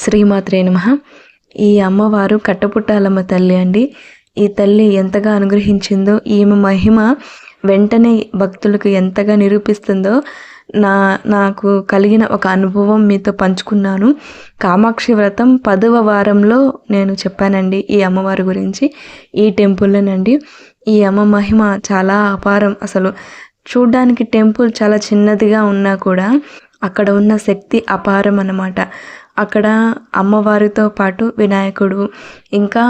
శ్రీమాత్రే నమః. ఈ అమ్మవారు కట్టపుట్టాలమ్మ తల్లి అండి. ఈ తల్లి ఎంతగా అనుగ్రహించిందో, ఈమె మహిమ వెంటనే భక్తులకు ఎంతగా నిరూపిస్తుందో నాకు కలిగిన ఒక అనుభవం మీతో పంచుకున్నాను. కామాక్షి వ్రతం 10వ వారంలో నేను చెప్పానండి ఈ అమ్మవారి గురించి, ఈ టెంపుల్లోనండి. ఈ అమ్మ మహిమ చాలా అపారం. అసలు చూడ్డానికి టెంపుల్ చాలా చిన్నదిగా ఉన్నా కూడా అక్కడ ఉన్న శక్తి అపారం అన్నమాట. అక్కడ అమ్మవారితో పాటు వినాయకుడు, ఇంకా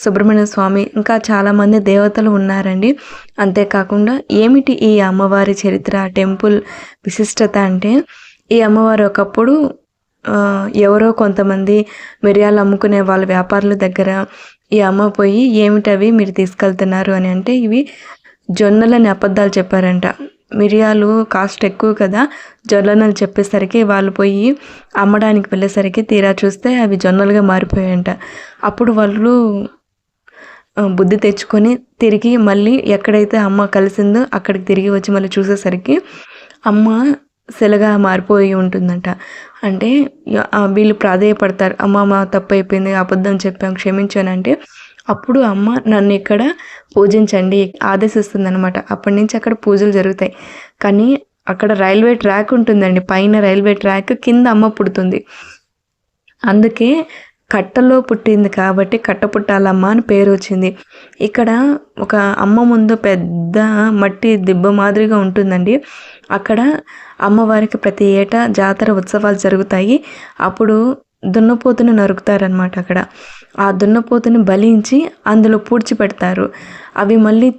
సుబ్రహ్మణ్య స్వామి, ఇంకా చాలామంది దేవతలు ఉన్నారండి. అంతేకాకుండా ఏమిటి ఈ అమ్మవారి చరిత్ర, టెంపుల్ విశిష్టత అంటే, ఈ అమ్మవారు ఒకప్పుడు ఎవరో కొంతమంది మిరియాలు అమ్ముకునే వాళ్ళ వ్యాపారుల దగ్గర ఈ అమ్మ పోయి, ఏమిటవి మీరు తీసుకెళ్తున్నారు అని అంటే, ఇవి జొన్నలని అబద్ధాలు చెప్పారంట. మిరియాలు కాస్ట్ ఎక్కువ కదా, జొన్నలు చెప్పేసరికి వాళ్ళు పోయి అమ్మడానికి వెళ్ళేసరికి తీరా చూస్తే అవి జొన్నలుగా మారిపోయాయంట. అప్పుడు వాళ్ళు బుద్ధి తెచ్చుకొని తిరిగి మళ్ళీ ఎక్కడైతే అమ్మ కలిసిందో అక్కడికి తిరిగి వచ్చి మళ్ళీ చూసేసరికి అమ్మ శిలగా మారిపోయి ఉంటుందంట. అంటే వీళ్ళు ప్రాధేయపడతారు, అమ్మ మా తప్పు అయిపోయింది, అబద్ధం చెప్పాం, క్షమించానంటే అప్పుడు అమ్మ నన్ను ఇక్కడ పూజించండి ఆదేశిస్తుంది అనమాట. అప్పటి నుంచి అక్కడ పూజలు జరుగుతాయి. కానీ అక్కడ రైల్వే ట్రాక్ ఉంటుందండి, పైన రైల్వే ట్రాక్, కింద అమ్మ పుడుతుంది. అందుకే కట్టలో పుట్టింది కాబట్టి కట్టపుట్టాలమ్మ అని పేరు వచ్చింది. ఇక్కడ ఒక అమ్మ ముందు పెద్ద మట్టి దిబ్బ మాదిరిగా ఉంటుందండి. అక్కడ అమ్మవారికి ప్రతి ఏటా జాతర ఉత్సవాలు జరుగుతాయి. అప్పుడు దున్నపోతుని నరుకుతారనమాట. అక్కడ ఆ దున్నపోతుని బలించి అందులో పూడ్చిపెడతారు. అవి మళ్ళీ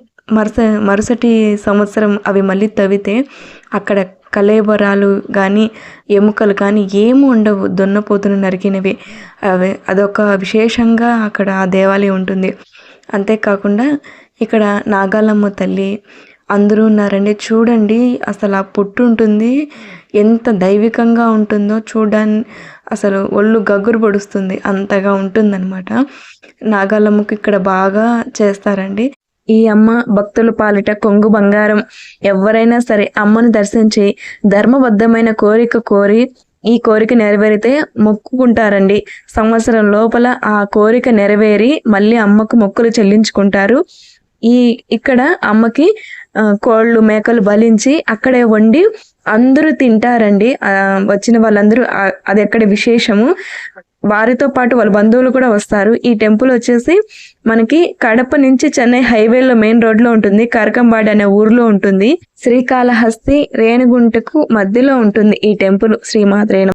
మరుసటి సంవత్సరం అవి మళ్ళీ తవ్వితే అక్కడ కళేబరాలు కానీ ఎముకలు కానీ ఏమీ ఉండవు, దున్నపోతుని నరికినవి. అదొక విశేషంగా అక్కడ ఆ దేవాలయం ఉంటుంది. అంతేకాకుండా ఇక్కడ నాగాలమ్మ తల్లి అందరూ ఉన్నారండి. చూడండి అసలు ఆ పుట్టు ఉంటుంది, ఎంత దైవికంగా ఉంటుందో చూడడానికి అసలు ఒళ్ళు గగ్గురు పొడుస్తుంది, అంతగా ఉంటుందన్నమాట. నాగాలమ్మకు ఇక్కడ బాగా చేస్తారండి. ఈ అమ్మ భక్తుల పాలిట కొంగు బంగారం. ఎవరైనా సరే అమ్మను దర్శించి ధర్మబద్ధమైన కోరిక కోరి ఈ కోరిక నెరవేరితే మొక్కుకుంటారండి. సంవత్సరం లోపల ఆ కోరిక నెరవేరి మళ్ళీ అమ్మకు మొక్కులు చెల్లించుకుంటారు. ఇక్కడ అమ్మకి కోళ్ళు మేకలు బలించి అక్కడే వండి అందరూ తింటారండి. వచ్చిన వాళ్ళందరూ, అది ఎక్కడ విశేషము. వారితో పాటు వాళ్ళ బంధువులు కూడా వస్తారు. ఈ టెంపుల్ వచ్చేసి మనకి కడప నుంచి చెన్నై హైవేలో మెయిన్ రోడ్ లో ఉంటుంది. కరకంబాడి అనే ఊర్లో ఉంటుంది. శ్రీకాళహస్తి రేణిగుంటకు మధ్యలో ఉంటుంది ఈ టెంపుల్. శ్రీమాత్రే నమః.